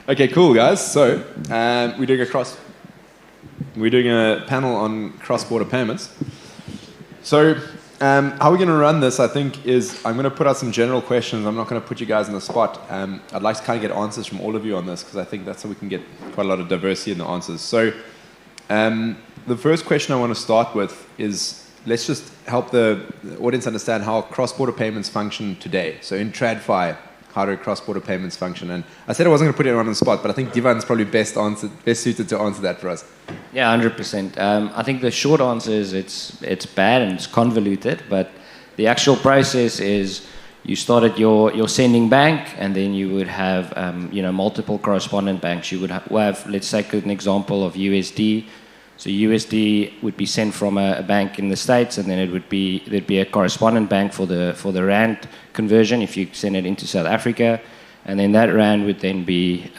Okay, cool, guys. So we're doing a panel on cross-border payments. So how we're going to run this, I think, is I'm going to put out some general questions. I'm not going to put you guys on the spot. I'd like to kind of get answers from all of you on this because I think that's how we can get quite a lot of diversity in the answers. So the first question I want to start with is let's just help the audience understand how cross-border payments function today. So in TradFi, how do cross-border payments function? And I said I wasn't going to put anyone on the spot, but I think Divan's probably best suited to answer that for us. Yeah, 100%. I think the short answer is it's bad and it's convoluted, but the actual process is you start at your sending bank, and then you would have multiple correspondent banks. You would have, let's take an example of USD. So USD would be sent from a bank in the States, and then there'd be a correspondent bank for the rand conversion if you send it into South Africa, and then that rand would then be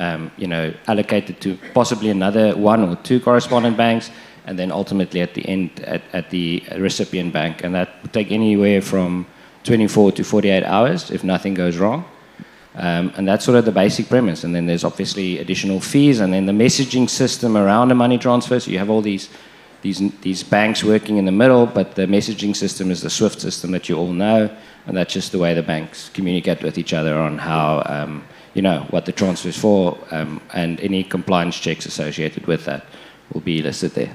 allocated to possibly another one or two correspondent banks, and then ultimately at the end at the recipient bank, and that would take anywhere from 24 to 48 hours if nothing goes wrong. And that's sort of the basic premise. And then there's obviously additional fees, and then the messaging system around the money transfer. So you have all these banks working in the middle, but the messaging system is the SWIFT system that you all know, and that's just the way the banks communicate with each other on how, what the transfer is for, and any compliance checks associated with that will be listed there.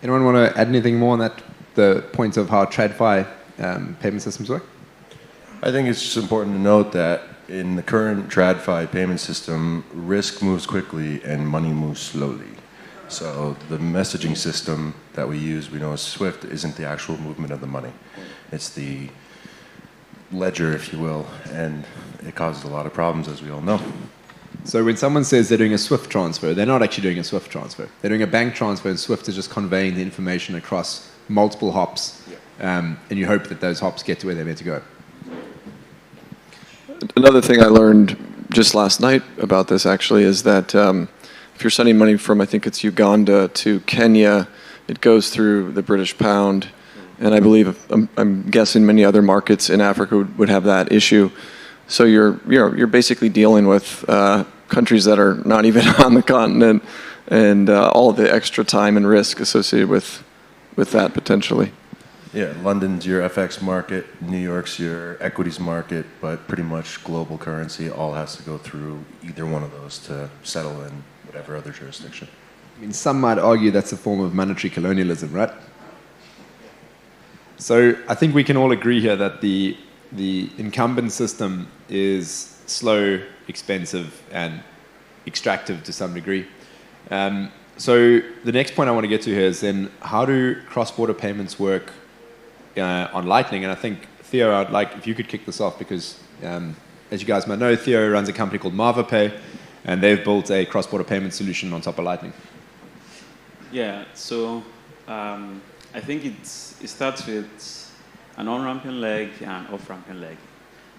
Anyone want to add anything more on that, the point of how TradFi payment systems work? I think it's just important to note that in the current TradFi payment system, risk moves quickly and money moves slowly. So the messaging system that we use, we know as SWIFT, isn't the actual movement of the money. It's the ledger, if you will, and it causes a lot of problems, as we all know. So when someone says they're doing a SWIFT transfer, they're not actually doing a SWIFT transfer. They're doing a bank transfer, and SWIFT is just conveying the information across multiple hops, and you hope that those hops get to where they're meant to go. Another thing I learned just last night about this actually is that if you're sending money from, I think it's Uganda to Kenya, it goes through the British pound, and I believe I'm guessing many other markets in Africa would have that issue. So you're basically dealing with countries that are not even on the continent, and all of the extra time and risk associated with that potentially. Yeah, London's your FX market, New York's your equities market, but pretty much global currency all has to go through either one of those to settle in whatever other jurisdiction. I mean, some might argue that's a form of monetary colonialism, right? So I think we can all agree here that the incumbent system is slow, expensive, and extractive to some degree. So the next point I want to get to here is then how do cross-border payments work on Lightning? And I think, Theo, I'd like if you could kick this off because, as you guys might know, Theo runs a company called MarvaPay, and they've built a cross-border payment solution on top of Lightning. Yeah, so I think it starts with an on-ramping leg and off-ramping leg.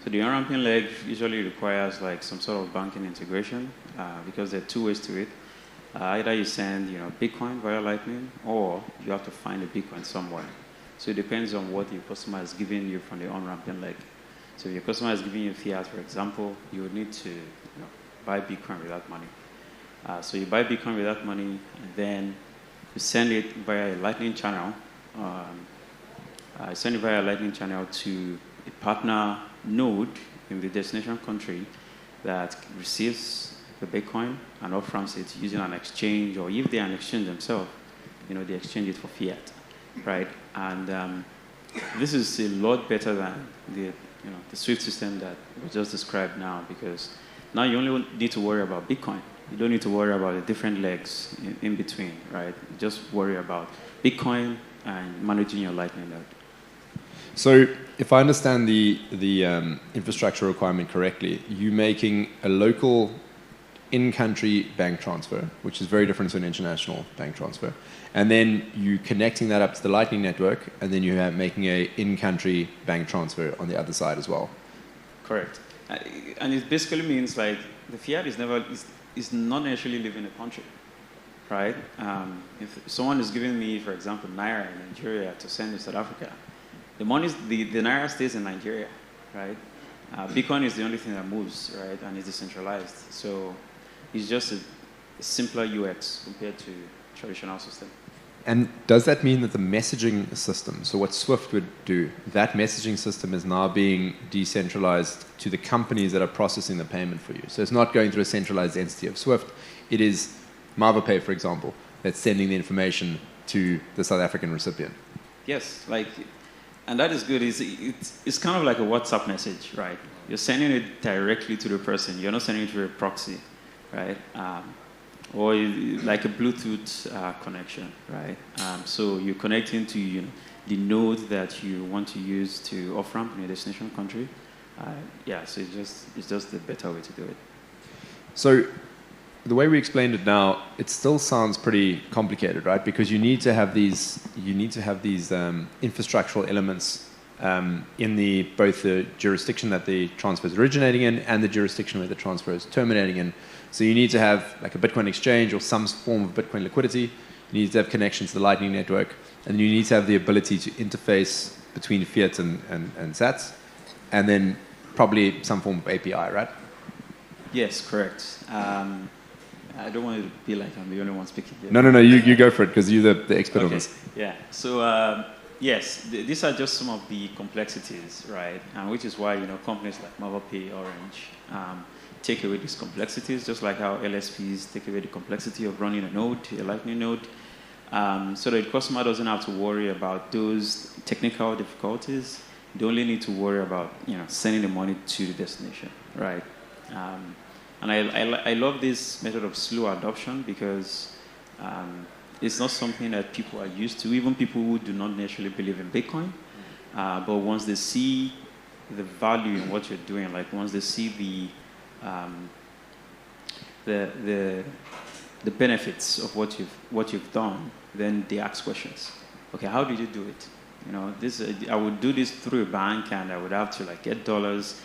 So the on-ramping leg usually requires like some sort of banking integration because there are two ways to it. Either you send Bitcoin via Lightning, or you have to find a Bitcoin somewhere. So it depends on what your customer is giving you from the on-ramping leg. So if your customer is giving you fiat, for example, you would need to buy Bitcoin with that money. So you buy Bitcoin with that money, and then you send it via a Lightning channel. Send it via a Lightning channel to a partner node in the destination country that receives the Bitcoin and off-ramps it using an exchange, or if they are an exchange themselves, they exchange it for fiat, right? And this is a lot better than the SWIFT system that was just described now, because now you only need to worry about Bitcoin. You don't need to worry about the different legs in between, right? You just worry about Bitcoin and managing your Lightning node. So if I understand the infrastructure requirement correctly, you're making a local in-country bank transfer, which is very different to an international bank transfer. And then you connecting that up to the Lightning Network, and then you're making a in-country bank transfer on the other side as well. Correct. And it basically means like the fiat is not necessarily leaving the country, right? If someone is giving me, for example, Naira in Nigeria to send to South Africa, the Naira stays in Nigeria, right? Bitcoin is the only thing that moves, right? And it's decentralized. So It's just a simpler UX compared to traditional system. And does that mean that the messaging system, so what Swift would do, that messaging system is now being decentralized to the companies that are processing the payment for you? So it's not going through a centralized entity of Swift. It is MyBurgh, for example, that's sending the information to the South African recipient. Yes, and that is good. It's kind of like a WhatsApp message, right? You're sending it directly to the person. You're not sending it through a proxy, right? Or like a Bluetooth connection, right? So you're connecting to the node that you want to use to off-ramp in your destination country. So it's just the better way to do it. So the way we explained it now, it still sounds pretty complicated, right? Because you need to have these infrastructural elements in both the jurisdiction that the transfer is originating in and the jurisdiction where the transfer is terminating in. So you need to have like a Bitcoin exchange or some form of Bitcoin liquidity. You need to have connection to the Lightning Network, and you need to have the ability to interface between fiat and sats, and then probably some form of API, right? Yes, correct. I don't want to be like I'm the only one speaking here. No, you go for it, because you're the expert on this. Yeah, so yes, these are just some of the complexities, right? And which is why, companies like MyBurgh, Orange, take away these complexities, just like how LSPs take away the complexity of running a node, a Lightning node, so that the customer doesn't have to worry about those technical difficulties. They only need to worry about, sending the money to the destination, right? And I love this method of slow adoption because it's not something that people are used to, even people who do not necessarily believe in Bitcoin. But once they see the value in what you're doing, like once they see the benefits of what you've done, then they ask questions. Okay, how did you do it? I would do this through a bank, and I would have to get dollars,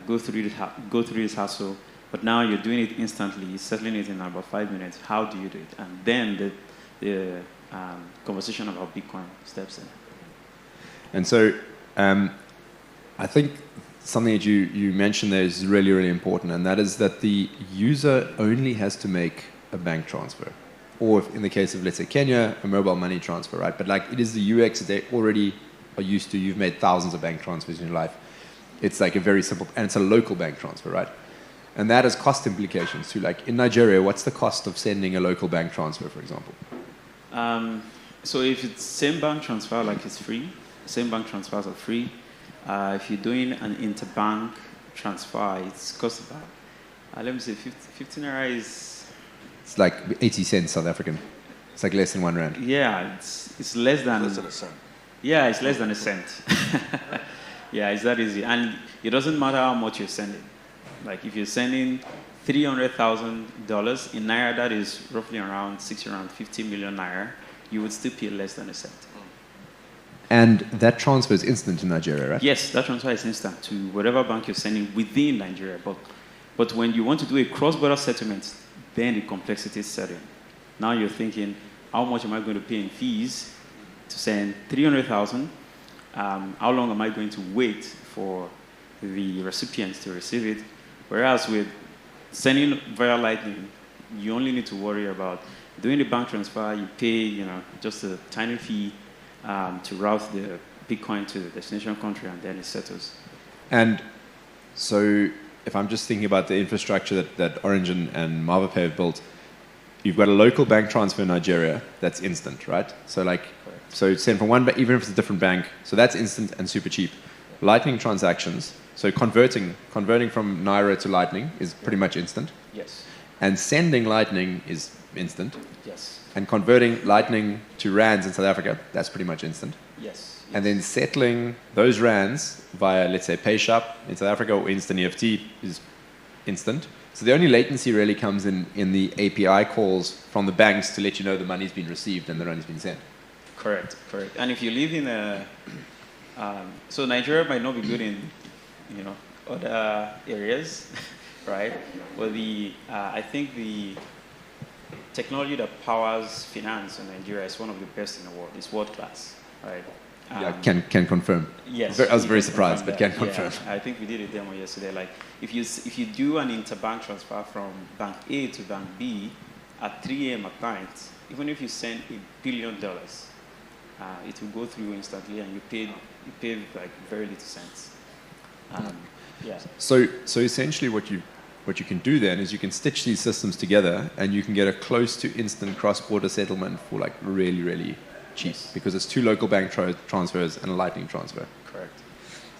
go through this hassle. But now you're doing it instantly, settling it in about 5 minutes. How do you do it? And then the conversation about Bitcoin steps in. And so I think something that you mentioned there is really, really important, and that is that the user only has to make a bank transfer. Or if in the case of, let's say, Kenya, a mobile money transfer, right? But it is the UX that they already are used to. You've made thousands of bank transfers in your life. It's a very simple, and it's a local bank transfer, right? And that has cost implications too. Like in Nigeria, what's the cost of sending a local bank transfer, for example? So if it's same bank transfer, it's free. Same bank transfers are free. If you're doing an interbank transfer, it's cost about, let me say, 15 naira is... It's like 80 cents South African. It's like less than R1. Yeah, it's less than... Less than a cent. Yeah, it's less than a cent. Yeah, it's that easy. And it doesn't matter how much you're sending. If you're sending $300,000 in Naira, that is roughly around 50 million Naira, you would still pay less than a cent. And that transfer is instant in Nigeria, right? Yes, that transfer is instant to whatever bank you're sending within Nigeria. But when you want to do a cross-border settlement, then the complexity is set in. Now you're thinking, how much am I going to pay in fees to send 300,000? How long am I going to wait for the recipients to receive it? Whereas with sending via Lightning, you only need to worry about doing the bank transfer. You pay, just a tiny fee to route the Bitcoin to the destination country, and then it settles. And so, if I'm just thinking about the infrastructure that Orange and MyBurgh have built, you've got a local bank transfer in Nigeria that's instant, right? So so send from one bank, even if it's a different bank. So that's instant and super cheap. Lightning transactions. So converting from Naira to Lightning is pretty much instant. Yes. And sending Lightning is instant. Yes. And converting Lightning to rands in South Africa, that's pretty much instant. Yes. And then settling those rands via, let's say, PayShap in South Africa or Instant EFT is instant. So the only latency really comes in the API calls from the banks to let you know the money's been received and the money's been sent. Correct. And if you live in so Nigeria might not be good in other areas, right? But I think the technology that powers finance in Nigeria is one of the best in the world. It's world class, right? Can confirm. Yes. I was very can surprised, but confirm can that. confirm. Yeah, I think we did a demo yesterday. Like, if you do an interbank transfer from bank A to bank B at 3 a.m. at night, even if you send $1 billion, it will go through instantly, and you pay like very little cents. Yeah. So essentially, what you can do then is you can stitch these systems together, and you can get a close to instant cross-border settlement for like really, really cheap, because it's 2 local bank transfers and a Lightning transfer. Correct.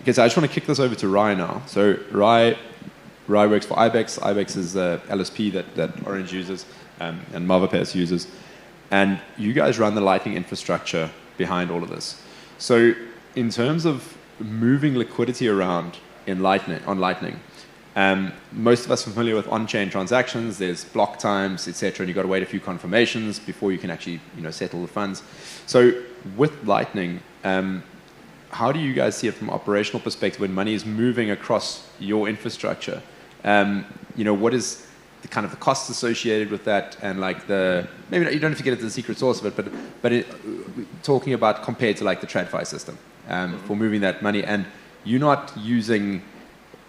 Okay, so I just want to kick this over to Rai now. So Rai works for IBEX. IBEX is the LSP that Orange uses and Mavapes uses. And you guys run the Lightning infrastructure behind all of this. So in terms of moving liquidity around on Lightning, most of us are familiar with on-chain transactions. There's block times, etc., and you've got to wait a few confirmations before you can actually settle the funds. So with Lightning, how do you guys see it from an operational perspective when money is moving across your infrastructure? What is the kind of the costs associated with that, and like maybe you don't have to get into the secret source of it, but talking about compared to like the TradFi system for moving that money, and you're not using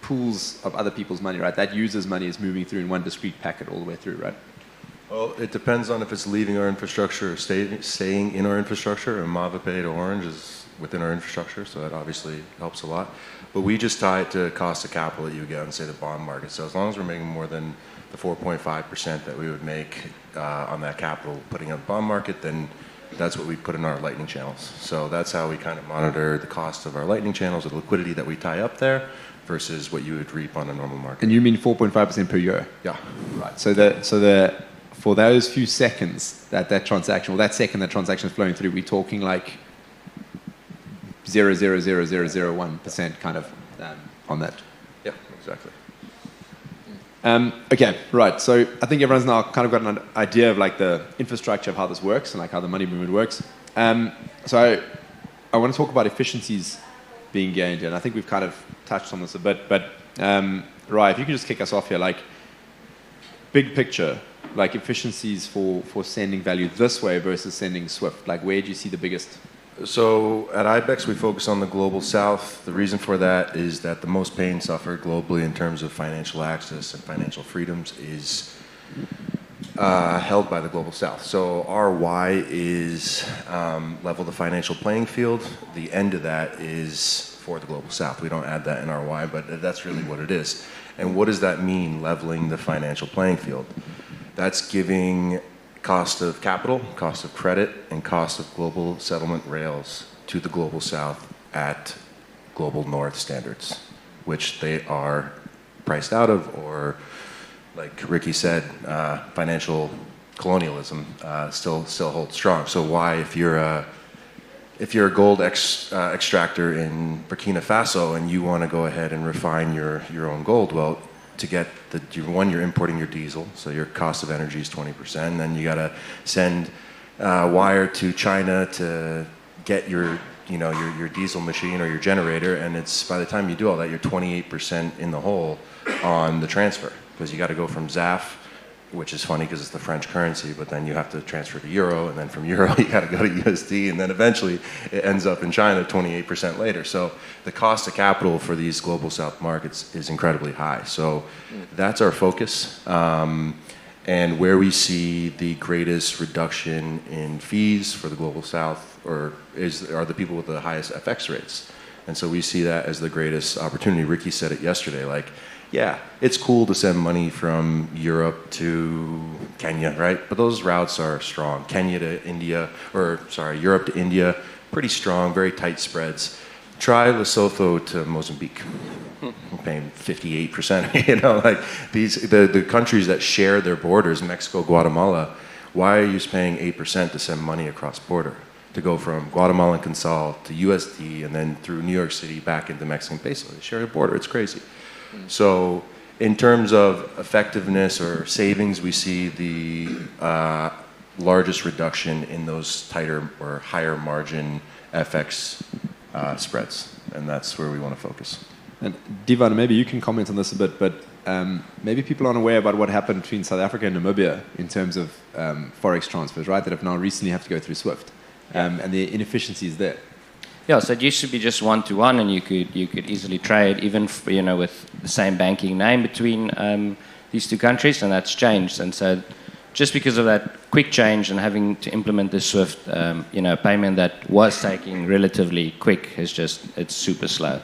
pools of other people's money, right? That user's money is moving through in one discrete packet all the way through, right? Well, it depends on if it's leaving our infrastructure or staying in our infrastructure, and MavaPay to Orange is within our infrastructure, so that obviously helps a lot. But we just tie it to cost of capital that you get on, say, the bond market. So as long as we're making more than the 4.5% that we would make on that capital putting on the bond market, then that's what we put in our Lightning channels. So that's how we kind of monitor the cost of our Lightning channels, or the liquidity that we tie up there, versus what you would reap on a normal market. And you mean 4.5% per year? Yeah. Right. So for those few seconds that transaction, or that second that transaction is flowing through, we're talking like 0.00001% kind of on that. Yeah, exactly. Okay, right. So I think everyone's now kind of got an idea of like the infrastructure of how this works and like how the money movement works. So I want to talk about efficiencies being gained, and I think we've kind of touched on this a bit. But Rai, if you can just kick us off here, like big picture, like efficiencies for sending value this way versus sending Swift. Like where do you see the biggest? So at IBEX, we focus on the global south. The reason for that is that the most pain suffered globally in terms of financial access and financial freedoms is held by the global south. So our why is level the financial playing field. The end of that is for the global south. We don't add that in our why, but that's really what it is. And what does that mean, leveling the financial playing field? That's giving cost of capital, cost of credit, and cost of global settlement rails to the global south at global north standards, which they are priced out of, or like Ricki said, financial colonialism still holds strong. So why, if you're a gold extractor in Burkina Faso and you want to go ahead and refine your own gold, well, to get you're importing your diesel, so your cost of energy is 20%, and then you got to send wire to China to get your diesel machine or your generator, and it's, by the time you do all that, you're 28% in the hole on the transfer, because you got to go from ZAF, which is funny because it's the French currency, but then you have to transfer to euro, and then from euro you got to go to USD, and then eventually it ends up in China 28% later. So the cost of capital for these global south markets is incredibly high. So that's our focus, and where we see the greatest reduction in fees for the global south are the people with the highest FX rates. And so we see that as the greatest opportunity. Ricki said it yesterday, like, yeah, it's cool to send money from Europe to Kenya, right? But those routes are strong. Europe to India, pretty strong, very tight spreads. Try Lesotho to Mozambique. I'm paying 58%. Like the countries that share their borders, Mexico, Guatemala, why are you paying 8% to send money across border? To go from Guatemalan Quetzal to USD and then through New York City back into Mexican peso. They share a border. It's crazy. So in terms of effectiveness or savings, we see the largest reduction in those tighter or higher margin FX spreads, and that's where we want to focus. And Divan, maybe you can comment on this a bit, but maybe people aren't aware about what happened between South Africa and Namibia in terms of forex transfers, right? That have now recently have to go through SWIFT, and the inefficiencies there. Yeah, so it used to be just one-to-one, and you could easily trade, even with the same banking name between these two countries, and that's changed. And so, just because of that quick change and having to implement the SWIFT, payment that was taking relatively quick it's super slow.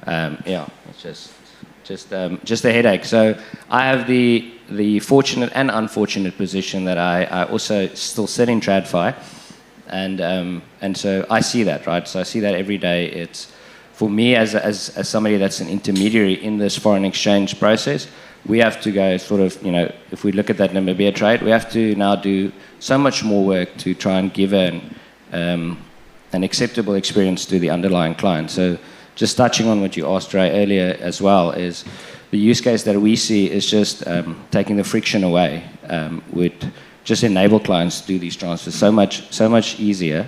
It's just a headache. So I have the fortunate and unfortunate position that I also still sit in TradFi. And so I see that, right? So I see that every day. It's for me as somebody that's an intermediary in this foreign exchange process. We have to go sort of, if we look at that Namibia trade, we have to now do so much more work to try and give an acceptable experience to the underlying client. So just touching on what you asked Ray earlier as well is the use case that we see is just taking the friction away, would just enable clients to do these transfers so much easier,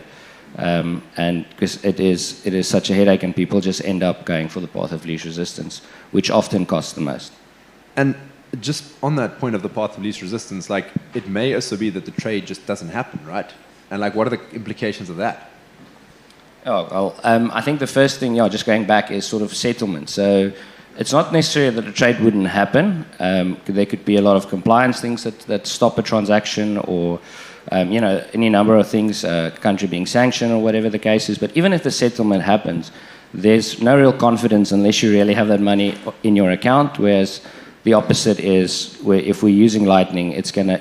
and because it is such a headache, and people just end up going for the path of least resistance, which often costs the most. And just on that point of the path of least resistance, like it may also be that the trade just doesn't happen, right? And like, what are the implications of that? Oh, well, I think the first thing, just going back, is sort of settlement. So it's not necessarily that a trade wouldn't happen. There could be a lot of compliance things that stop a transaction, or any number of things, country being sanctioned or whatever the case is. But even if the settlement happens, there's no real confidence unless you really have that money in your account. Whereas the opposite is where if we're using Lightning, it's gonna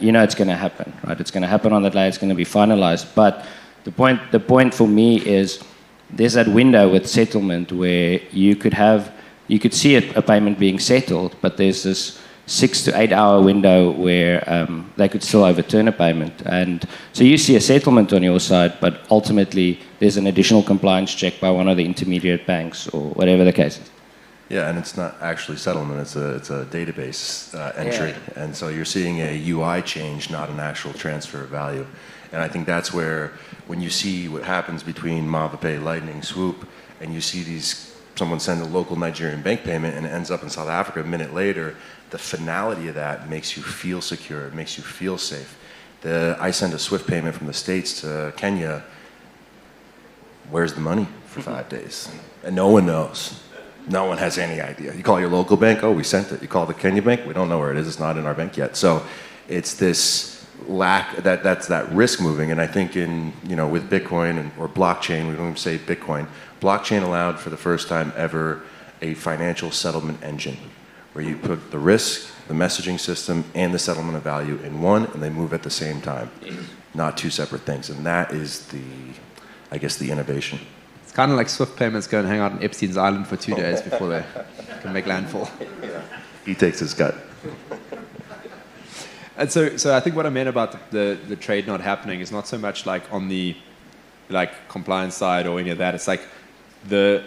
happen, right? It's gonna happen on that day. It's gonna be finalized. But the point for me is there's that window with settlement where you could see a payment being settled, but there's this 6 to 8 hour window where they could still overturn a payment. And so you see a settlement on your side, but ultimately there's an additional compliance check by one of the intermediate banks or whatever the case is. Yeah, and it's not actually settlement, it's a database entry. Yeah. And so you're seeing a UI change, not an actual transfer of value. And I think that's where, when you see what happens between MavaPay, Lightning, Swoop, and you see someone send a local Nigerian bank payment and it ends up in South Africa a minute later, the finality of that makes you feel secure, it makes you feel safe. I send a SWIFT payment from the States to Kenya, where's the money for 5 days? And no one knows. No one has any idea. You call your local bank, oh, we sent it. You call the Kenya bank, we don't know where it is, it's not in our bank yet. So it's this lack, that's that risk moving. And I think with Bitcoin or blockchain, we don't even say Bitcoin, blockchain allowed for the first time ever a financial settlement engine where you put the risk, the messaging system, and the settlement of value in one, and they move at the same time, not two separate things. And that is the innovation. It's kind of like SWIFT payments go and hang out on Epstein's Island for 2 days before they can make landfall. Yeah. He takes his cut. And so I think what I meant about the trade not happening is not so much like on the compliance side or any of that. It's like the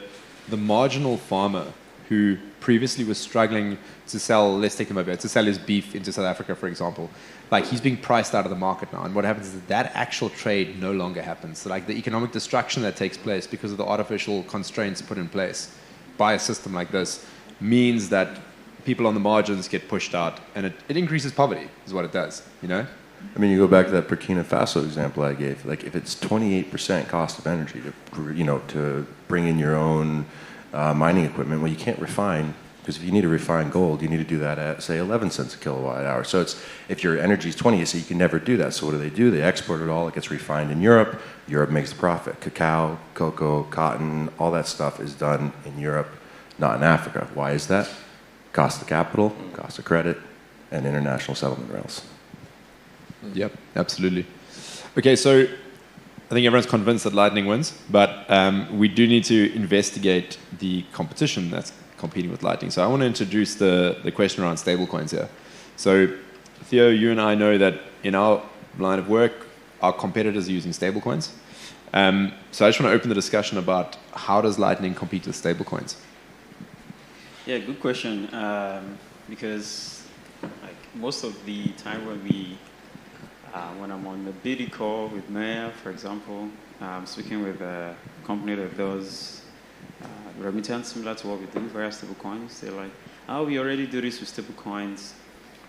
marginal farmer who previously was struggling to sell, let's take him over, to sell his beef into South Africa, for example. Like, he's being priced out of the market now. And what happens is that actual trade no longer happens. So, like, the economic destruction that takes place because of the artificial constraints put in place by a system like this means that people on the margins get pushed out. And it increases poverty, is what it does, I mean, you go back to that Burkina Faso example I gave. Like, if it's 28% cost of energy to bring in your own mining equipment, well, you can't refine, because if you need to refine gold, you need to do that at, say, 11 cents a kilowatt hour. So if your energy is 20, so you can never do that. So what do? They export it all. It gets refined in Europe. Europe makes the profit. Cacao, cocoa, cotton, all that stuff is done in Europe, not in Africa. Why is that? Cost of capital, cost of credit, and international settlement rails. Yep, absolutely. Okay, so I think everyone's convinced that Lightning wins, but we do need to investigate the competition that's competing with Lightning. So I want to introduce the question around stablecoins here. So Theo, you and I know that in our line of work, our competitors are using stablecoins. So I just want to open the discussion about how does Lightning compete with stablecoins? Yeah, good question. Because most of the time when I'm on the BD call with Maya, for example, speaking with a company that does remittance similar to what we do via stablecoins, they're like, oh, we already do this with stablecoins,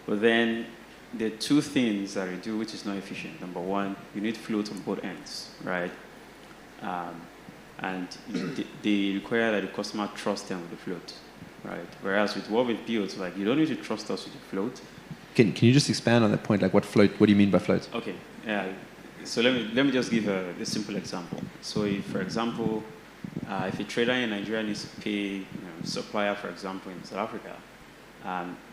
but then there are two things that we do, which is not efficient. Number one, you need float on both ends, right? and they require that the customer trust them with the float, right? Whereas with what we've built, like you don't need to trust us with the float. Can you just expand on that point? Like what do you mean by float? Okay, yeah. So let me just give a simple example. So if, for example, if a trader in Nigeria needs to pay supplier, for example, in South Africa,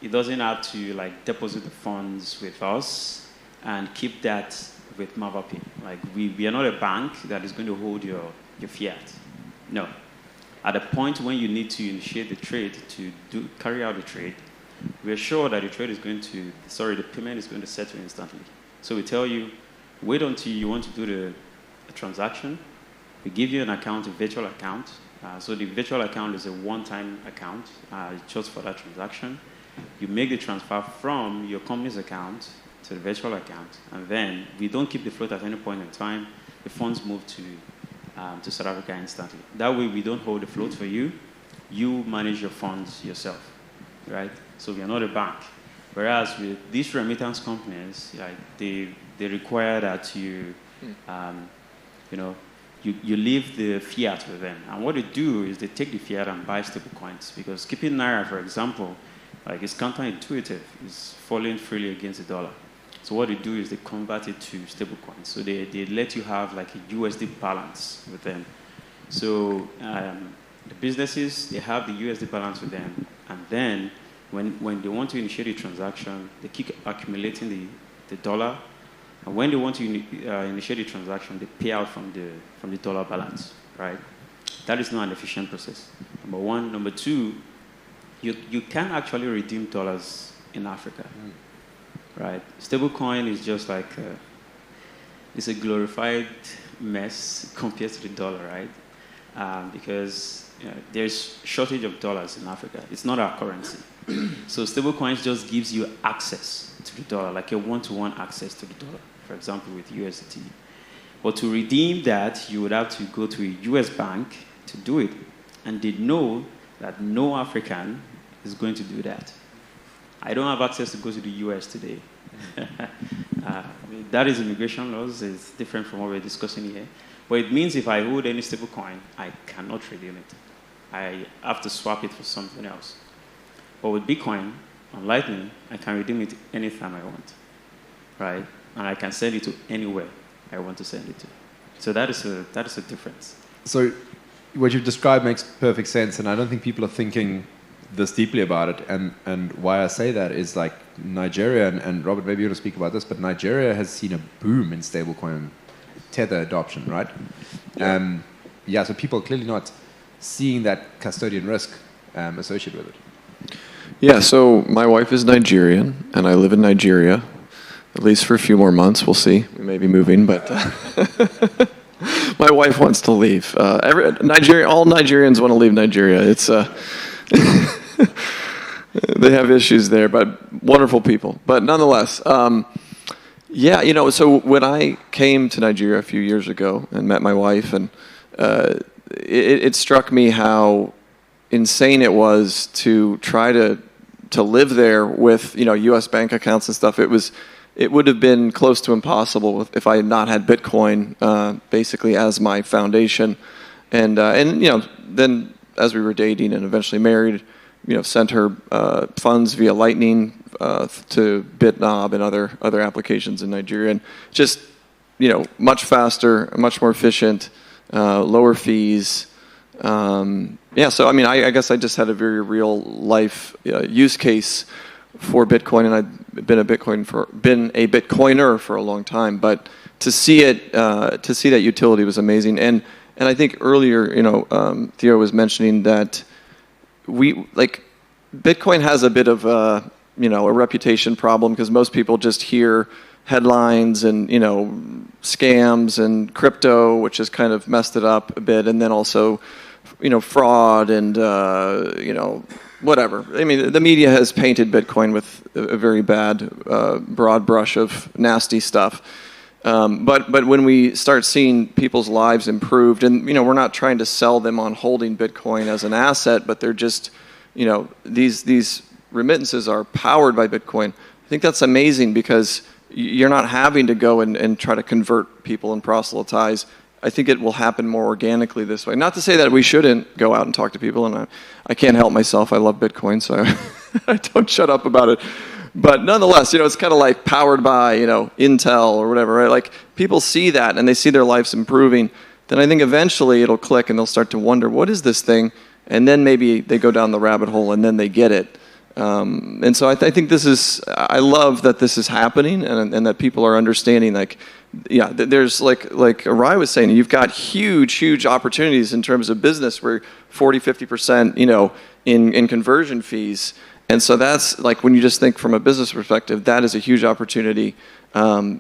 it doesn't have to like deposit the funds with us and keep that with Mavapay. Like we are not a bank that is going to hold your fiat. No. At the point when you need to initiate the trade to carry out the trade, we are sure that the payment is going to settle instantly. So we tell you, wait until you want to do the transaction. We give you an account, a virtual account. So the virtual account is a one-time account just for that transaction. You make the transfer from your company's account to the virtual account, and then we don't keep the float at any point in time. The funds move to South Africa instantly. That way, we don't hold the float for you. You manage your funds yourself, right? So we are not a bank. Whereas with these remittance companies, like they require that you leave the fiat with them. And what they do is they take the fiat and buy stablecoins, because keeping Naira, for example, like it's counterintuitive. It's falling freely against the dollar. So what they do is they convert it to stablecoins. So they let you have like a USD balance with them. So the businesses, they have the USD balance with them. And then when they want to initiate a transaction, they keep accumulating the dollar. And when they want to initiate a transaction, they pay out from the dollar balance, right? That is not an efficient process, number one. Number two, you can actually redeem dollars in Africa, right? Stablecoin is just like it's a glorified mess compared to the dollar, right? Because there's shortage of dollars in Africa. It's not our currency. So stablecoins just gives you access to the dollar, like a one-to-one access to the dollar, for example, with USD. But to redeem that, you would have to go to a US bank to do it. And they know that no African is going to do that. I don't have access to go to the US today. That is immigration laws. It's different from what we're discussing here. But it means if I hold any stablecoin, I cannot redeem it. I have to swap it for something else. But with Bitcoin, on Lightning, I can redeem it anytime I want, right? And I can send it to anywhere I want to send it to. So that is a difference. So what you've described makes perfect sense, and I don't think people are thinking this deeply about it. And why I say that is like Nigeria, and Robert, maybe you want to speak about this, but Nigeria has seen a boom in stablecoin Tether adoption, right? So people are clearly not seeing that custodian risk associated with it. Yeah, so my wife is Nigerian, and I live in Nigeria, at least for a few more months. We'll see. We may be moving, but my wife wants to leave. All Nigerians want to leave Nigeria. It's they have issues there, but wonderful people. But nonetheless, so when I came to Nigeria a few years ago and met my wife, and it struck me how insane it was to try to live there with U.S. bank accounts and stuff. It would have been close to impossible if I had not had Bitcoin basically as my foundation, and then as we were dating and eventually married, sent her funds via Lightning to BitNob and other applications in Nigeria, and just much faster, much more efficient, lower fees. So I guess I just had a very real life use case for Bitcoin, and I've been a Bitcoiner for a long time. But to see that utility was amazing. And I think earlier, Theo was mentioning that Bitcoin has a bit of a reputation problem, because most people just hear headlines and scams and crypto, which has kind of messed it up a bit, and then also fraud and whatever. I mean, the media has painted Bitcoin with a very bad broad brush of nasty stuff. But when we start seeing people's lives improved, and we're not trying to sell them on holding Bitcoin as an asset, but they're just these remittances are powered by Bitcoin. I think that's amazing, because you're not having to go and try to convert people and proselytize. I think it will happen more organically this way. Not to say that we shouldn't go out and talk to people, and I can't help myself. I love Bitcoin, so I don't shut up about it. But nonetheless, it's kind of like powered by, Intel or whatever, right? Like people see that and they see their lives improving. Then I think eventually it'll click and they'll start to wonder, what is this thing? And then maybe they go down the rabbit hole and then they get it. And so I think I love that this is happening and that people are understanding, like, yeah, there's like Rai was saying, you've got huge opportunities in terms of business where 40-50%, in conversion fees. And so that's like, when you just think from a business perspective, that is a huge opportunity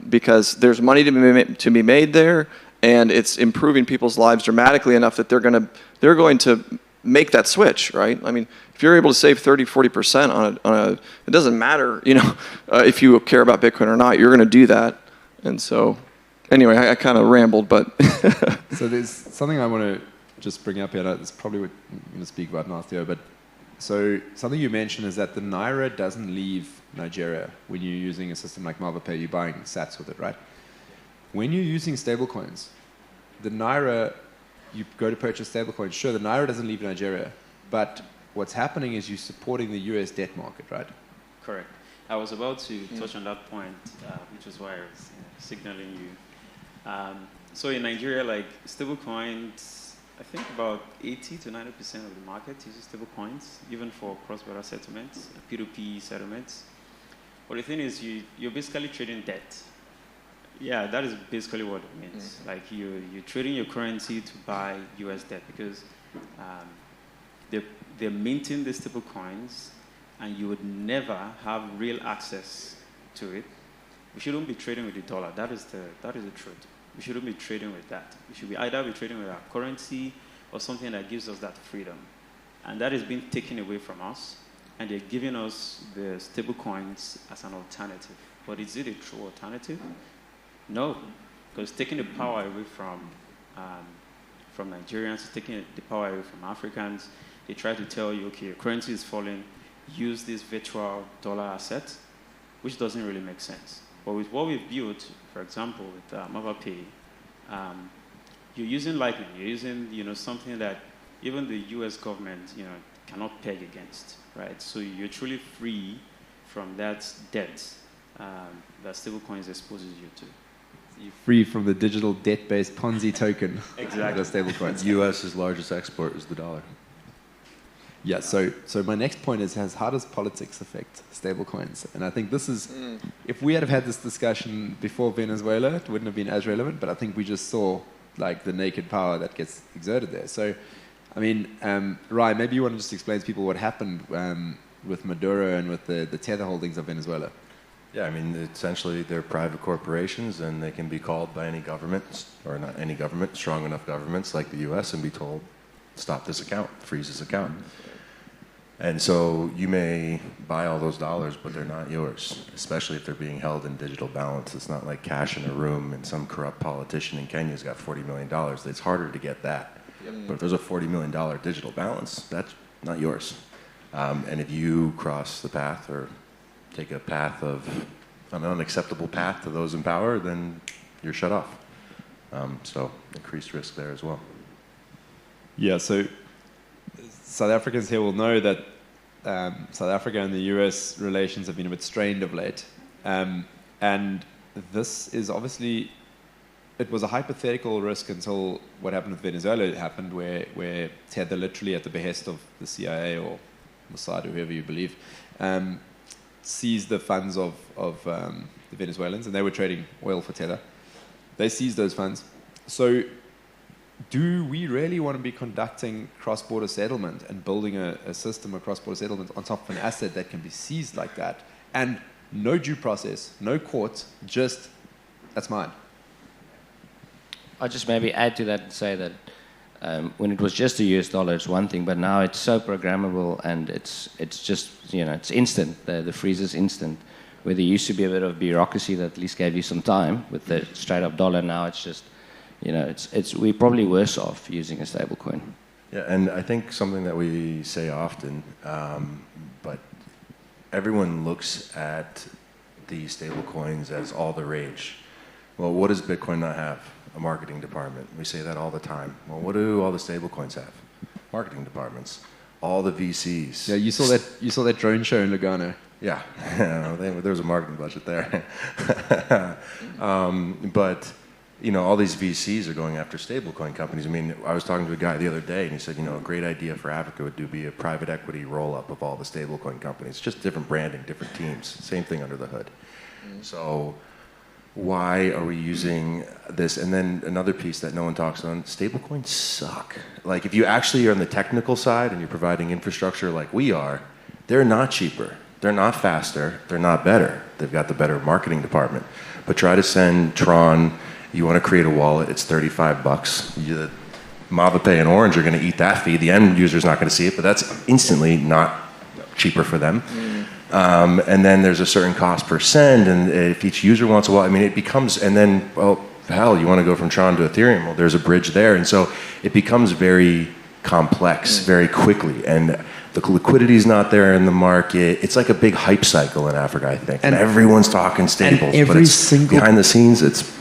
because there's money to be made there, and it's improving people's lives dramatically enough that they're going to make that switch, right? I mean, if you're able to save 30-40% on a, it doesn't matter, if you care about Bitcoin or not, you're going to do that. And so, anyway, I kind of rambled, but so there's something I want to just bring up here. That's probably what I'm going to speak about now, Theo. But so something you mentioned is that the Naira doesn't leave Nigeria when you're using a system like MarvaPay. You're buying sats with it, right? When you're using stablecoins, the Naira, you go to purchase stablecoins. Sure, the Naira doesn't leave Nigeria, but what's happening is you're supporting the US debt market, right? Correct. I was about to touch on that point, which is why I was signaling you. So in Nigeria, like stablecoins, I think about 80-90% of the market uses stablecoins, even for cross-border settlements, P2P settlements. But the thing is, you're basically trading debt. Yeah, that is basically what it means. Like you're trading your currency to buy US debt because they're minting the stablecoins, and you would never have real access to it. We shouldn't be trading with the dollar. That is the truth. We shouldn't be trading with that. We should either be trading with our currency or something that gives us that freedom. And that is being taken away from us, and they're giving us the stablecoins as an alternative. But is it a true alternative? No, because taking the power away from Nigerians, taking the power away from Africans. They try to tell you, okay, your currency is falling, use this virtual dollar asset, which doesn't really make sense. But with what we've built, for example, with MarvaPay, you're using Lightning, you're using something that even the US government cannot peg against, right? So you're truly free from that debt that stablecoins exposes you to. You're free from the digital debt-based Ponzi token. Exactly. The stablecoins. U.S.'s largest export is the dollar. Yeah, so my next point is how does politics affect stablecoins? And I think this is, if we had this discussion before Venezuela, it wouldn't have been as relevant, but I think we just saw like the naked power that gets exerted there. So, I mean, Rai, maybe you want to just explain to people what happened with Maduro and with the tether holdings of Venezuela. Yeah, I mean, essentially they're private corporations and they can be called by any government, or not any government, strong enough governments like the US, and be told, stop this account, freeze this account. And so you may buy all those dollars, but they're not yours, especially if they're being held in digital balance. It's not like cash in a room and some corrupt politician in Kenya's got $40 million. It's harder to get that. But if there's a $40 million digital balance, that's not yours. And if you cross the path or take a path of an unacceptable path to those in power, then you're shut off. So increased risk there as well. Yeah, so South Africans here will know that South Africa and the US relations have been a bit strained of late. And this is obviously, it was a hypothetical risk until what happened with Venezuela happened, where Tether literally at the behest of the CIA or Mossad, whoever you believe, seized the funds of the Venezuelans, and they were trading oil for Tether. They seized those funds. So do we really want to be conducting cross-border settlement and building a system of cross-border settlement on top of an asset that can be seized like that? And no due process, no court, just, that's mine. I'll just maybe add to that and say that when it was just a US dollar, it's one thing, but now it's so programmable and it's just, it's instant. The freeze is instant. Where there used to be a bit of bureaucracy that at least gave you some time with the straight-up dollar, now it's just, we're probably worse off using a stablecoin. Yeah, and I think something that we say often, but everyone looks at the stablecoins as all the rage. Well, what does Bitcoin not have? a marketing department. We say that all the time. Well, what do all the stablecoins have? Marketing departments. All the VCs. Yeah, you saw that drone show in Lugano. Yeah, there was a marketing budget there. But all these VCs are going after stablecoin companies. I mean, I was talking to a guy the other day, and he said, a great idea for Africa would be a private equity roll-up of all the stablecoin companies. Just different branding, different teams, same thing under the hood. So why are we using this? And then another piece that no one talks on, stablecoins suck. Like, if you actually are on the technical side and you're providing infrastructure like we are, they're not cheaper. They're not faster. They're not better. They've got the better marketing department. But try to send Tron, you want to create a wallet, it's $35. MavaPay and Orange are going to eat that fee. The end user's not going to see it, but that's instantly not cheaper for them. And then there's a certain cost per send, and if each user wants a wallet, I mean, it becomes, and then, well, hell, you want to go from Tron to Ethereum, well, there's a bridge there. And so it becomes very complex very quickly. And the liquidity is not there in the market. It's like a big hype cycle in Africa, I think. And everyone's talking stables, but it's behind the scenes, it's...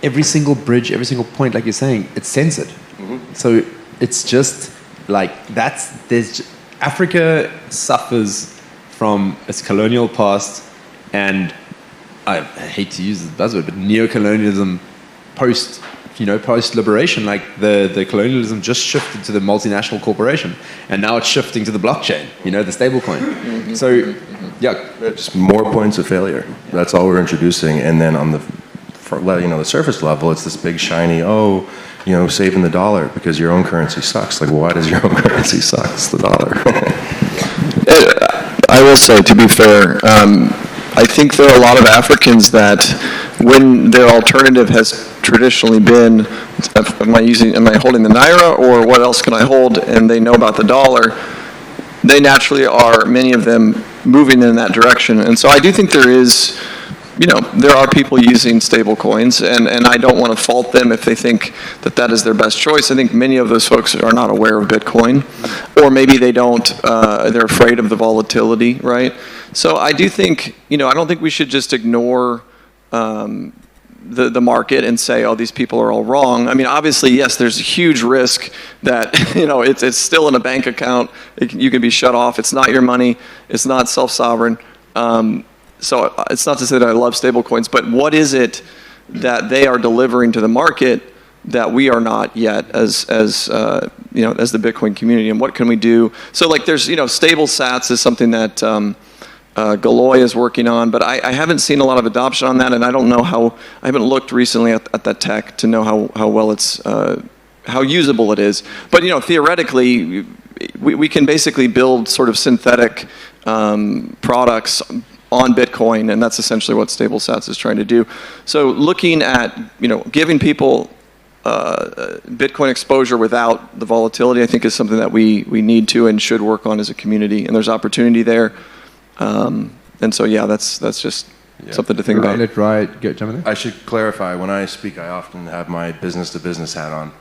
Every single bridge, every single point, like you're saying, it's censored. So it's just like, Africa suffers from its colonial past, and I hate to use this buzzword, but neo-colonialism post-liberation, like the colonialism just shifted to the multinational corporation, and now it's shifting to the blockchain, the stablecoin. So, yeah. Just more points of failure. That's all we're introducing, and then on the surface level, it's this big shiny, saving the dollar because your own currency sucks. Like, why does your own currency suck? It's the dollar. I will say, to be fair, I think there are a lot of Africans that, when their alternative has traditionally been, am I holding the Naira, or what else can I hold, and they know about the dollar, they naturally are, many of them, moving in that direction. And so I do think there is... there are people using stable coins, and I don't want to fault them if they think that is their best choice. I think many of those folks are not aware of Bitcoin, or maybe they don't, they're afraid of the volatility, right? So I do think, I don't think we should just ignore the market and say, oh, these people are all wrong. I mean, obviously, yes, there's a huge risk that, it's still in a bank account. You can be shut off. It's not your money. It's not self-sovereign. So it's not to say that I love stablecoins, but what is it that they are delivering to the market that we are not yet as the Bitcoin community, and what can we do? So like there's, stable sats is something that Galoy is working on, but I haven't seen a lot of adoption on that, and I don't know I haven't looked recently at that tech to know how well it's, how usable it is. But, theoretically, we can basically build sort of synthetic products on Bitcoin, and that's essentially what StableSats is trying to do. So looking at, giving people Bitcoin exposure without the volatility, I think is something that we need to and should work on as a community, and there's opportunity there. And so, yeah, that's just something to think about. Let Riot go, jump in there. I should clarify, when I speak, I often have my business-to-business hat on.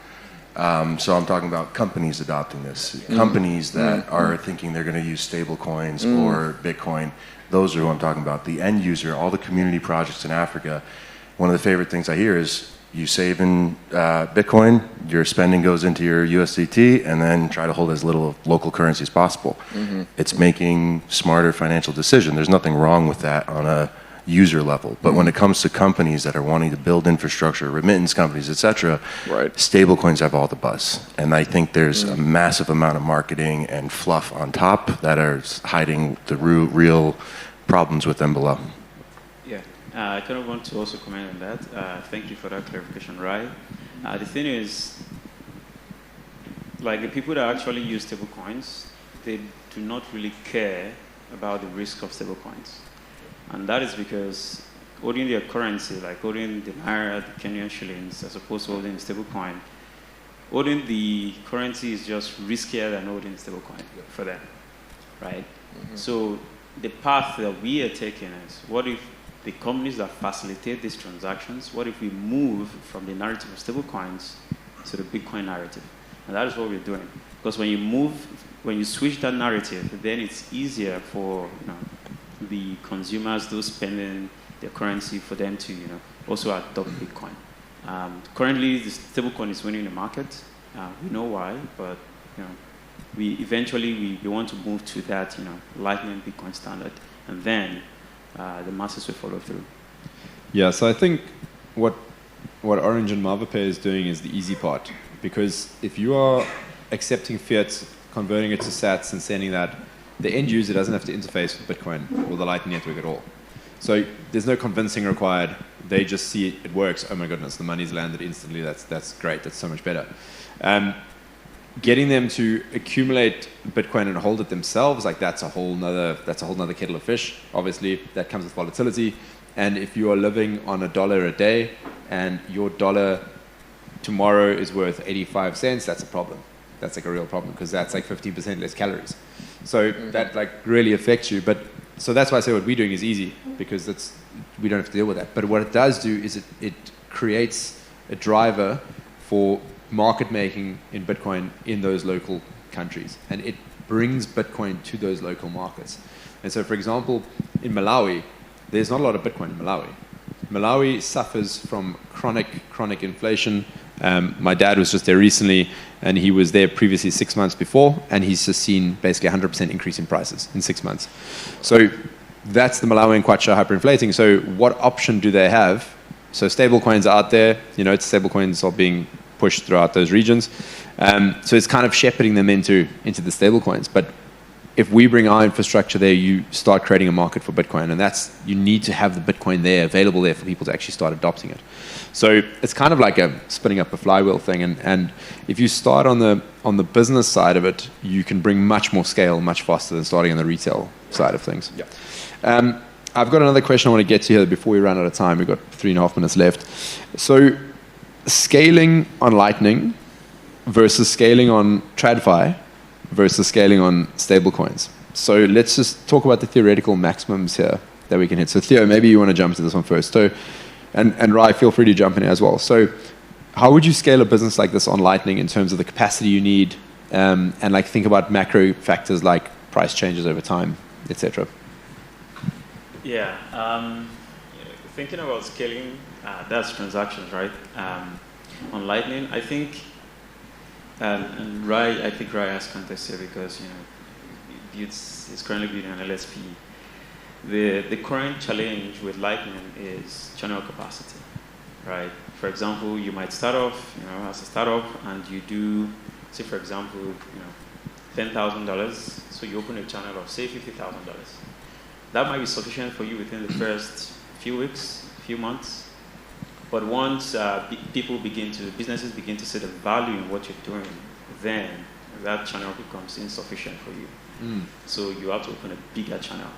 So I'm talking about companies adopting this. Companies that are thinking they're going to use stable coins or Bitcoin. Those are who I'm talking about. The end user, all the community projects in Africa, one of the favorite things I hear is you save in Bitcoin, your spending goes into your USDT, and then try to hold as little local currency as possible. It's making smarter financial decisions. There's nothing wrong with that on a user level. But when it comes to companies that are wanting to build infrastructure, remittance companies, etc., stablecoins have all the buzz. And I think there's a massive amount of marketing and fluff on top that are hiding the real problems with them below. Yeah, I kind of want to also comment on that. Thank you for that clarification, Rai. The thing is, like the people that actually use stablecoins, they do not really care about the risk of stablecoins. And that is because holding their currency, like holding the Naira, the Kenyan shillings, as opposed to holding the stablecoin, holding the currency is just riskier than holding the stablecoin for them, right? So the path that we are taking is, what if the companies that facilitate these transactions, what if we move from the narrative of stablecoins to the Bitcoin narrative? And that is what we're doing. Because when you switch that narrative, then it's easier for the consumers, those spending their currency, for them to also adopt Bitcoin. Currently, the stablecoin is winning the market. We know why, but we eventually want to move to that Lightning Bitcoin standard, and then the masses will follow through. Yeah, so I think what Orange and MavaPay is doing is the easy part, because if you are accepting fiat, converting it to sats and sending that, the end user doesn't have to interface with Bitcoin or the Lightning Network at all. So there's no convincing required. They just see it works. Oh my goodness, the money's landed instantly. That's great. That's so much better. Getting them to accumulate Bitcoin and hold it themselves, like that's a whole nother kettle of fish. Obviously, that comes with volatility. And if you are living on $1 a day and your dollar tomorrow is worth 85 cents, that's a problem. That's like a real problem, because that's like 15% less calories. So that like really affects you. But so that's why I say what we're doing is easy, because we don't have to deal with that. But what it does do is it creates a driver for market making in Bitcoin in those local countries, and it brings Bitcoin to those local markets. And so, for example, in Malawi, there's not a lot of Bitcoin in Malawi. Malawi suffers from chronic inflation. My dad was just there recently, and he was there previously 6 months before, and he's just seen basically 100% increase in prices in 6 months. So that's the Malawian kwacha hyperinflating. So what option do they have? So stablecoins are out there. Stablecoins are being pushed throughout those regions. So it's kind of shepherding them into the stablecoins. But if we bring our infrastructure there, you start creating a market for Bitcoin, and you need to have the Bitcoin there, available there for people to actually start adopting it. So it's kind of like spinning up a flywheel thing, and if you start on the business side of it, you can bring much more scale much faster than starting on the retail side of things. Yeah. I've got another question I want to get to here before we run out of time. We've got 3.5 minutes left. So scaling on Lightning versus scaling on TradFi versus scaling on stablecoins. So let's just talk about the theoretical maximums here that we can hit. So Theo, maybe you want to jump to this one first. So, and Rai, feel free to jump in as well. So how would you scale a business like this on Lightning in terms of the capacity you need, and like think about macro factors like price changes over time, etc.? Yeah, thinking about scaling, that's transactions, right? On Lightning, I think, and Rai, I think Rai has context here because it's currently building an LSP. The current challenge with Lightning is channel capacity, right? For example, you might start off, as a startup, and you do, say, for example, $10,000. So you open a channel of, say, $50,000. That might be sufficient for you within the first few weeks, few months. But once businesses begin to see the value in what you're doing, then that channel becomes insufficient for you. So you have to open a bigger channel.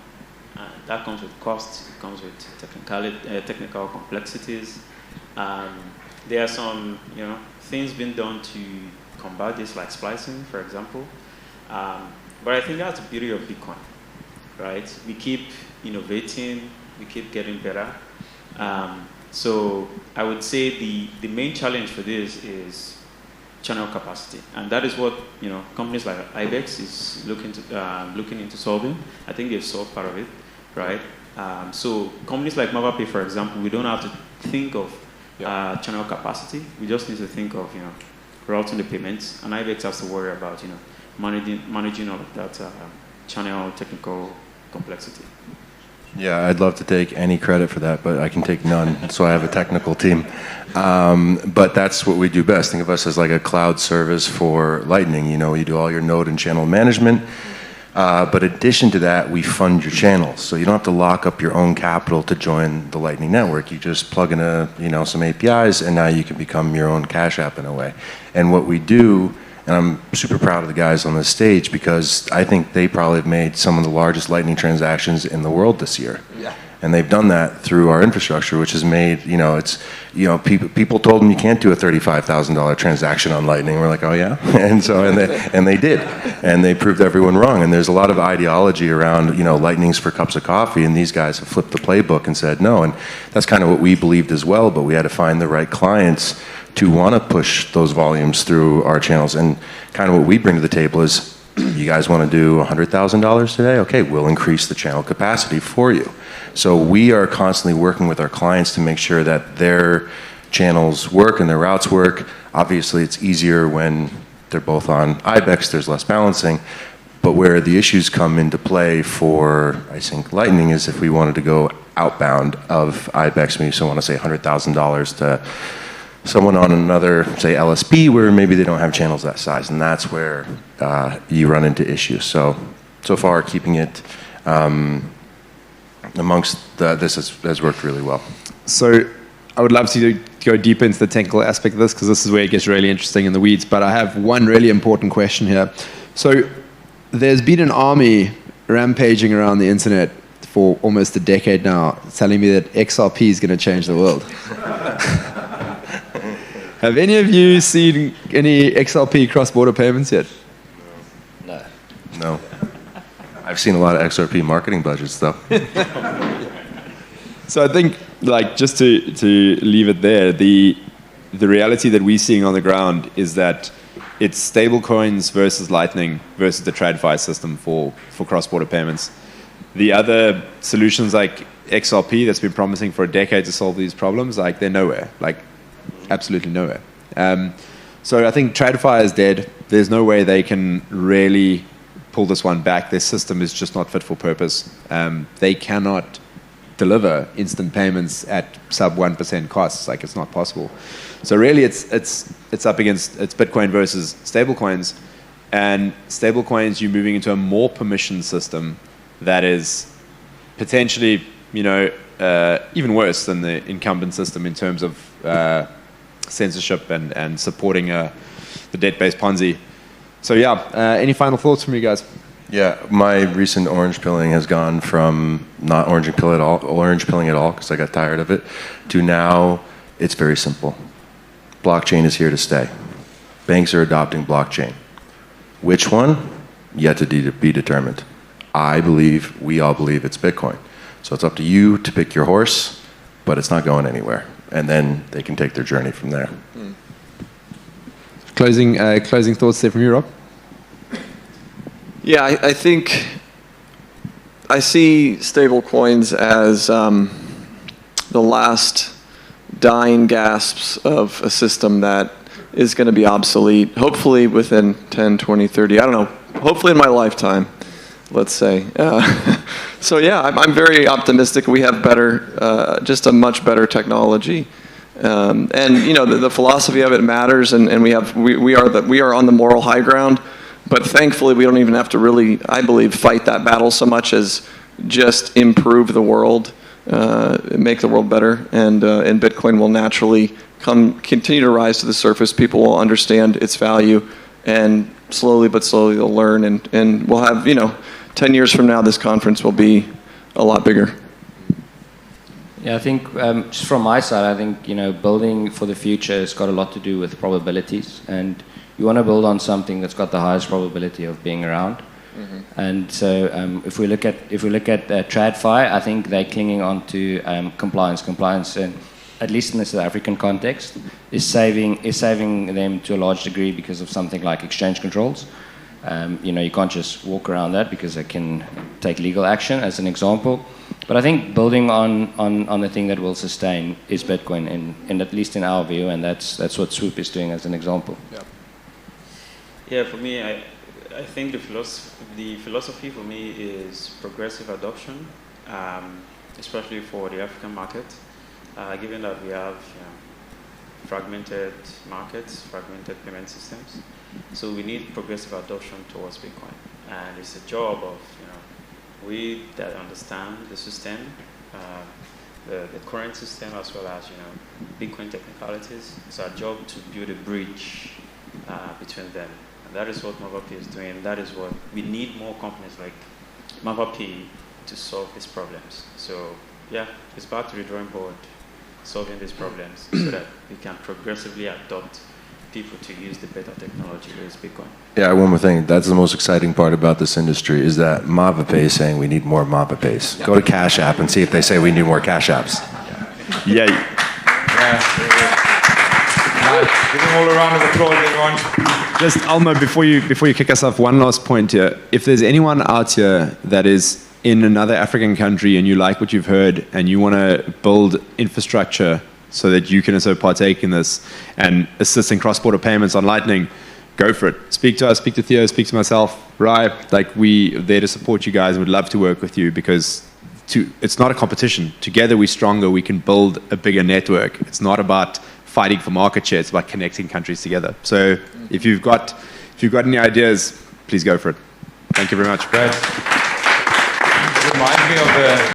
And that comes with costs, it comes with technical complexities. There are some things being done to combat this, like splicing, for example. But I think that's the beauty of Bitcoin, right? We keep innovating, we keep getting better. So I would say the main challenge for this is channel capacity, and that is what companies like Ibex is looking into solving. I think they've solved part of it, right? So companies like MavaPay, for example, we don't have to think of channel capacity. We just need to think of routing the payments, and Ibex has to worry about managing all of that channel technical complexity. Yeah, I'd love to take any credit for that, but I can take none, so I have a technical team. But that's what we do best. Think of us as like a cloud service for Lightning. You do all your node and channel management. But in addition to that, we fund your channels. So you don't have to lock up your own capital to join the Lightning Network. You just plug in some APIs, and now you can become your own Cash App in a way. And what we do, and I'm super proud of the guys on this stage because I think they probably have made some of the largest Lightning transactions in the world this year. Yeah. And they've done that through our infrastructure, which has made, people told them you can't do a $35,000 transaction on Lightning. We're like, oh yeah? And they did. And they proved everyone wrong. And there's a lot of ideology around, Lightning's for cups of coffee, and these guys have flipped the playbook and said no. And that's kind of what we believed as well, but we had to find the right clients to want to push those volumes through our channels. And kind of what we bring to the table is, you guys want to do $100,000 today? Okay, we'll increase the channel capacity for you. So we are constantly working with our clients to make sure that their channels work and their routes work. Obviously, it's easier when they're both on IBEX, there's less balancing. But where the issues come into play for, I think, Lightning is if we wanted to go outbound of IBEX, maybe someone want to say $100,000 to someone on another, say, LSP, where maybe they don't have channels that size. And that's where you run into issues. So far, keeping it amongst this has worked really well. So I would love to go deeper into the technical aspect of this, because this is where it gets really interesting in the weeds. But I have one really important question here. So there's been an army rampaging around the internet for almost a decade now, telling me that XRP is going to change the world. Have any of you seen any XRP cross-border payments yet? No. I've seen a lot of XRP marketing budgets, though. So I think, like, just to leave it there, the reality that we're seeing on the ground is that it's stablecoins versus Lightning versus the TradFi system for cross-border payments. The other solutions like XRP that's been promising for a decade to solve these problems, like, they're nowhere, like absolutely nowhere. So I think TradFi is dead. There's no way they can really pull this one back. Their system is just not fit for purpose. They cannot deliver instant payments at sub 1% costs. Like, it's not possible. So really, it's up against Bitcoin versus stablecoins, and stablecoins, you're moving into a more permission system that is potentially, even worse than the incumbent system in terms of censorship and supporting the debt-based Ponzi. So yeah, any final thoughts from you guys? Yeah, my recent orange pilling has gone from not orange pilling at all, because I got tired of it, to now it's very simple. Blockchain is here to stay. Banks are adopting blockchain. Which one? Yet to be determined. We all believe it's Bitcoin. So it's up to you to pick your horse, but it's not going anywhere. And then they can take their journey from there. Closing thoughts there from you, Rob? Yeah, I think I see stablecoins as the last dying gasps of a system that is going to be obsolete, hopefully within 10, 20, 30, I don't know, hopefully in my lifetime, let's say. So yeah, I'm very optimistic. We have just a much better technology. And the philosophy of it matters, and we are on the moral high ground. But thankfully, we don't even have to really, I believe, fight that battle so much as just improve the world, make the world better, and Bitcoin will naturally continue to rise to the surface. People will understand its value, and slowly but slowly they'll learn, and we'll have, 10 years from now, this conference will be a lot bigger. Yeah, I think just from my side, I think building for the future has got a lot to do with probabilities, and you want to build on something that's got the highest probability of being around. Mm-hmm. And so if we look at TradFi, I think they're clinging on to compliance. Compliance, at least in the South African context, is saving them to a large degree because of something like exchange controls. You can't just walk around that because they can take legal action, as an example. But I think building on the thing that will sustain is Bitcoin, and at least in our view, and that's what Swoop is doing as an example. Yeah, for me, I think the philosophy for me is progressive adoption, especially for the African market, given that we have fragmented markets, fragmented payment systems. So we need progressive adoption towards Bitcoin, and it's a job of we that understand the system, the current system, as well as Bitcoin technicalities. It's our job to build a bridge between them. That is what MabaP is doing. That is what we need, more companies like MabaP to solve these problems. So yeah, it's back to the drawing board, solving these problems so that we can progressively adopt people to use the better technology that is Bitcoin. Yeah, one more thing. That's the most exciting part about this industry is that MabaP is saying we need more MabaPays. Yeah. Go to Cash App and see if they say we need more Cash Apps. Yeah. Give them all a round of applause, everyone. Just, Almo, before you kick us off, one last point here. If there's anyone out here that is in another African country and you like what you've heard and you want to build infrastructure so that you can also partake in this and assist in cross-border payments on Lightning, go for it. Speak to us, speak to Theo, speak to myself, Rai. Like, we're there to support you guys and would love to work with you, because it's not a competition. Together we're stronger. We can build a bigger network. It's not about fighting for market share. It's about connecting countries together. So if you've got any ideas, please go for it. Thank you very much. Great. Reminds me of the